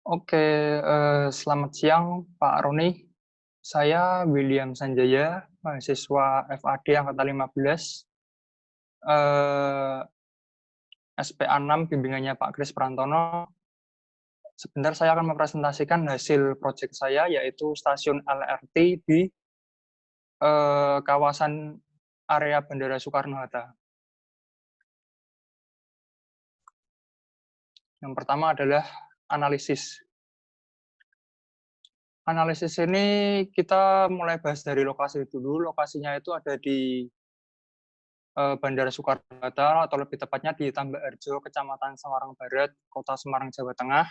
Oke, selamat siang Pak Roni. Saya William Sanjaya, mahasiswa FAD angkatan 15, SPA 6 bimbingannya Pak Kris Prantono. Sebentar saya akan mempresentasikan hasil proyek saya, yaitu stasiun LRT di kawasan area Bandara Soekarno-Hatta. Yang pertama adalah analisis. Analisis ini kita mulai bahas dari lokasi dulu. Lokasinya itu ada di Bandara Soekarno-Hatta, atau lebih tepatnya di Tambak Harjo, Kecamatan Semarang Barat, Kota Semarang, Jawa Tengah.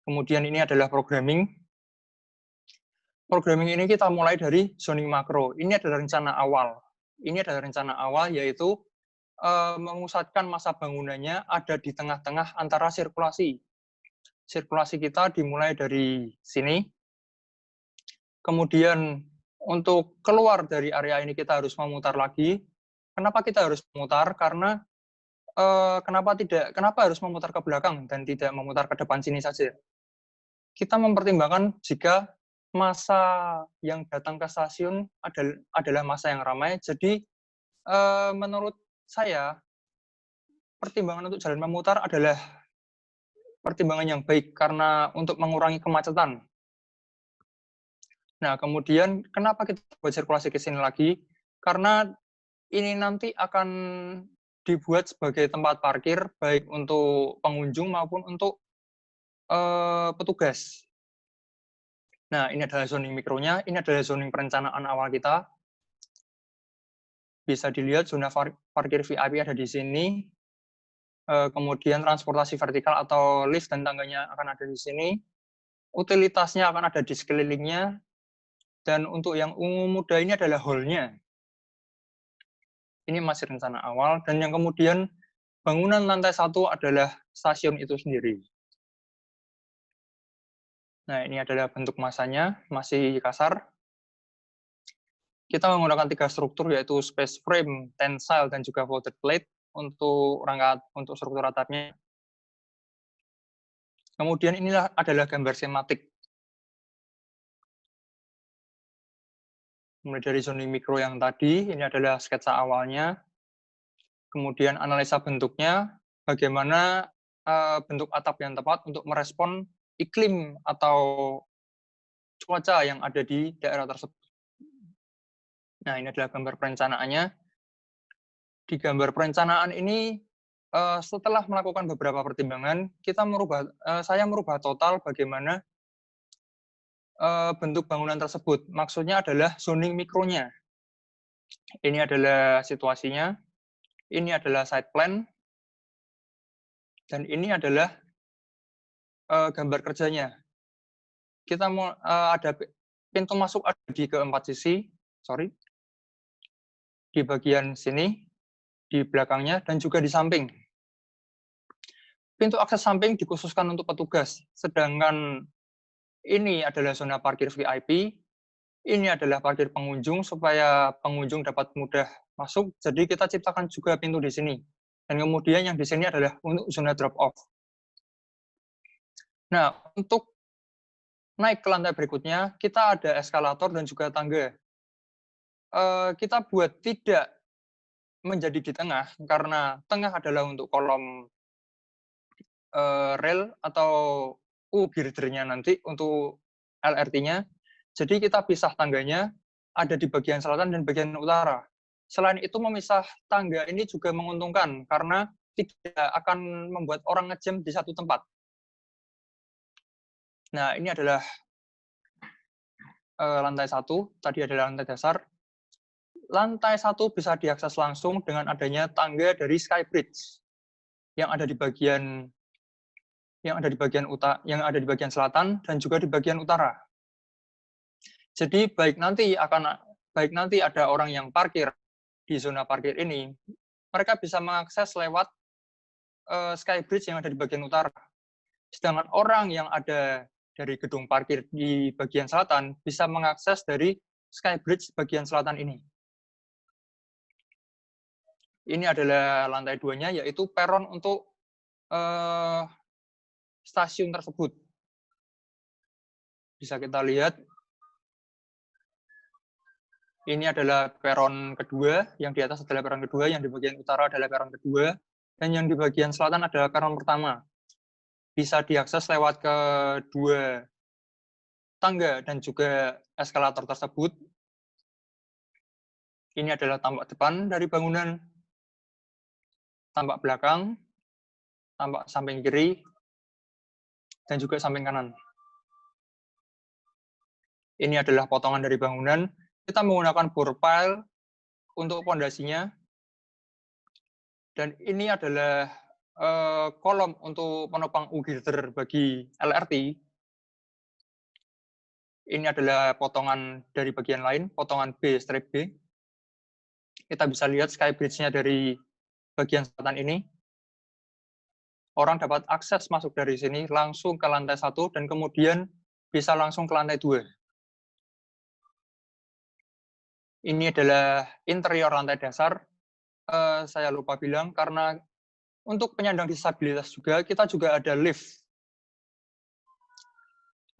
Kemudian ini adalah programming. Programming ini kita mulai dari zoning makro. Ini adalah rencana awal. Ini adalah rencana awal, yaitu memusatkan masa bangunannya ada di tengah-tengah antara sirkulasi. Sirkulasi kita dimulai dari sini. Kemudian untuk keluar dari area ini kita harus memutar lagi. Kenapa kita harus memutar? Karena kenapa harus memutar ke belakang dan tidak memutar ke depan sini saja? Kita mempertimbangkan jika masa yang datang ke stasiun adalah masa yang ramai. Jadi menurut saya pertimbangan untuk jalan memutar adalah pertimbangan yang baik karena untuk mengurangi kemacetan. Nah, kemudian kenapa kita buat sirkulasi ke sini lagi? Karena ini nanti akan dibuat sebagai tempat parkir baik untuk pengunjung maupun untuk petugas. Nah, ini adalah zoning mikronya, ini adalah zoning perencanaan awal kita. Bisa dilihat zona parkir VIP ada di sini. Kemudian transportasi vertikal atau lift dan tangganya akan ada di sini. Utilitasnya akan ada di sekelilingnya. Dan untuk yang ungu muda ini adalah hall-nya. Ini masih rencana awal. Dan yang kemudian bangunan lantai 1 adalah stasiun itu sendiri. Nah, ini adalah bentuk masanya, masih kasar. Kita menggunakan 3 struktur, yaitu space frame, tensile, dan juga folded plate untuk struktur atapnya. Kemudian inilah adalah gambar skematik. Mulai dari zoning mikro yang tadi, ini adalah sketsa awalnya. Kemudian analisa bentuknya, bagaimana bentuk atap yang tepat untuk merespon iklim atau cuaca yang ada di daerah tersebut. Nah, ini adalah gambar perencanaannya. Di gambar perencanaan ini, setelah melakukan beberapa pertimbangan, saya merubah total bagaimana bentuk bangunan tersebut. Maksudnya adalah zoning mikronya. Ini adalah situasinya, ini adalah site plan, dan ini adalah gambar kerjanya. Kita mau ada pintu masuk ada di keempat sisi, di bagian sini, di belakangnya, dan juga di samping. Pintu akses samping dikhususkan untuk petugas, sedangkan ini adalah zona parkir VIP, ini adalah parkir pengunjung supaya pengunjung dapat mudah masuk, jadi kita ciptakan juga pintu di sini. Dan kemudian yang di sini adalah untuk zona drop off. Nah, untuk naik ke lantai berikutnya, kita ada eskalator dan juga tangga. Kita buat tidak menjadi di tengah, karena tengah adalah untuk kolom rel atau girdernya nanti untuk LRT-nya. Jadi kita pisah tangganya, ada di bagian selatan dan bagian utara. Selain itu memisah tangga ini juga menguntungkan, karena tidak akan membuat orang ngejam di satu tempat. Nah, ini adalah lantai 1, tadi adalah lantai dasar. Lantai 1 bisa diakses langsung dengan adanya tangga dari Skybridge yang ada di bagian selatan dan juga di bagian utara. Jadi baik nanti ada orang yang parkir di zona parkir ini, mereka bisa mengakses lewat Skybridge yang ada di bagian utara. Sedangkan orang yang ada dari gedung parkir di bagian selatan bisa mengakses dari Skybridge bagian selatan ini. Ini adalah lantai 2-nya, yaitu peron untuk stasiun tersebut. Bisa kita lihat, ini adalah peron kedua, yang di atas adalah peron kedua, yang di bagian utara adalah peron kedua, dan yang di bagian selatan adalah peron pertama. Bisa diakses lewat kedua tangga dan juga eskalator tersebut. Ini adalah tampak depan dari bangunan, tampak belakang, tampak samping kiri, dan juga samping kanan. Ini adalah potongan dari bangunan. Kita menggunakan bore pile untuk pondasinya. Dan ini adalah kolom untuk penopang U-girder bagi LRT. Ini adalah potongan dari bagian lain, potongan B, strip B. Kita bisa lihat skybridge-nya dari bagian selatan ini. Orang dapat akses masuk dari sini langsung ke lantai 1 dan kemudian bisa langsung ke lantai 2. Ini adalah interior lantai dasar. Saya lupa bilang, karena untuk penyandang disabilitas juga, kita juga ada lift.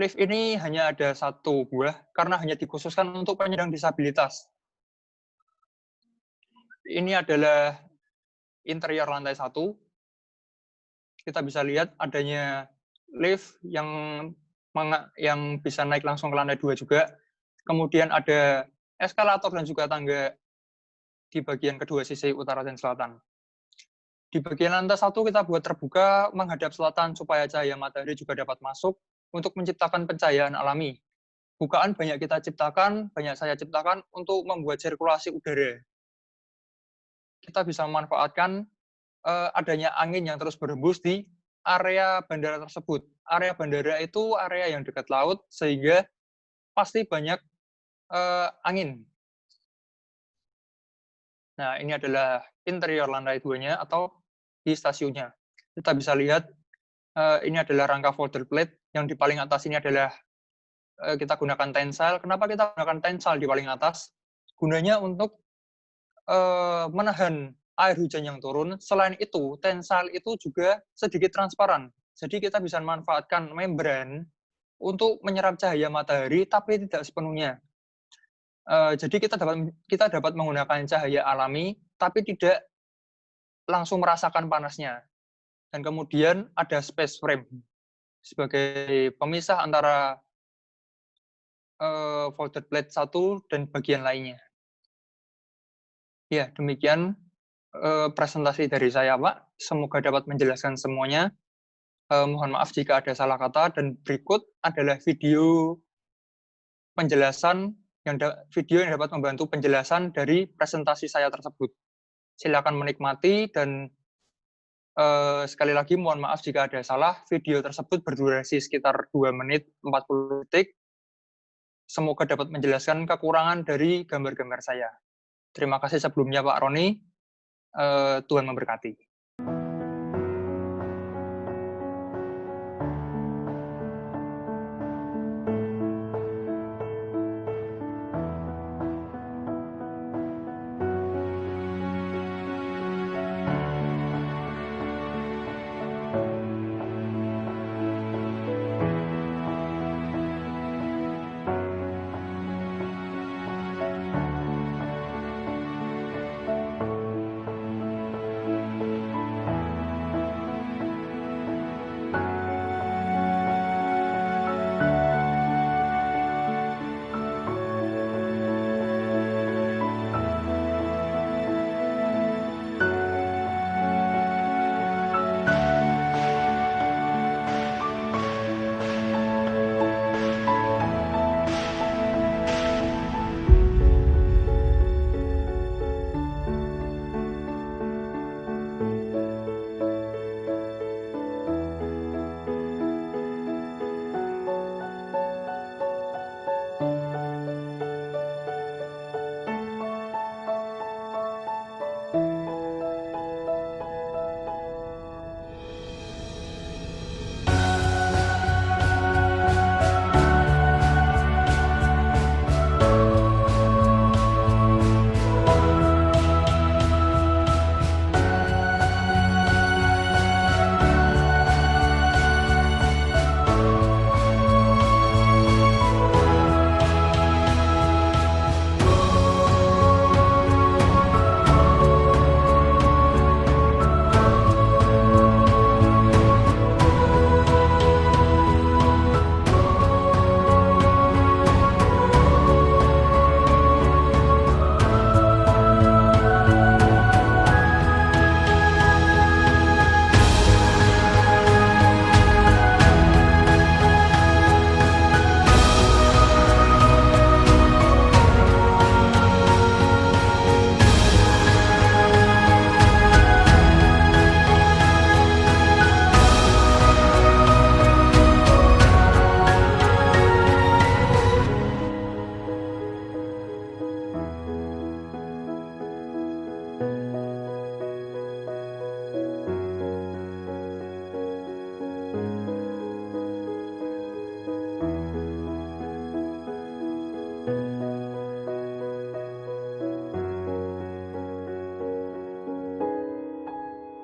Lift ini hanya ada 1 buah, karena hanya dikhususkan untuk penyandang disabilitas. Ini adalah interior lantai 1. Kita bisa lihat adanya lift yang bisa naik langsung ke lantai 2 juga. Kemudian ada eskalator dan juga tangga di bagian kedua sisi utara dan selatan. Di bagian lantai 1 kita buat terbuka menghadap selatan supaya cahaya matahari juga dapat masuk untuk menciptakan pencahayaan alami. Bukaan banyak kita ciptakan, banyak saya ciptakan untuk membuat sirkulasi udara. Kita bisa memanfaatkan adanya angin yang terus berhembus di area bandara tersebut. Area bandara itu area yang dekat laut, sehingga pasti banyak angin. Nah, ini adalah interior lantai 2-nya atau di stasiunnya. Kita bisa lihat, ini adalah rangka folder plate, yang di paling atas ini adalah kita gunakan tensile. Kenapa kita gunakan tensile di paling atas? Gunanya untuk menahan air hujan yang turun. Selain itu, tensile itu juga sedikit transparan. Jadi kita bisa memanfaatkan membran untuk menyerap cahaya matahari, tapi tidak sepenuhnya. Jadi kita dapat menggunakan cahaya alami, tapi tidak langsung merasakan panasnya. Dan kemudian ada space frame sebagai pemisah antara folder plate 1 dan bagian lainnya. Ya, demikian presentasi dari saya, Pak. Semoga dapat menjelaskan semuanya. Mohon maaf jika ada salah kata, dan berikut adalah video penjelasan video yang dapat membantu penjelasan dari presentasi saya tersebut. Silakan menikmati, dan sekali lagi mohon maaf jika ada salah. Video tersebut berdurasi sekitar 2 menit 40 detik. Semoga dapat menjelaskan kekurangan dari gambar-gambar saya. Terima kasih sebelumnya Pak Roni. Tuhan memberkati.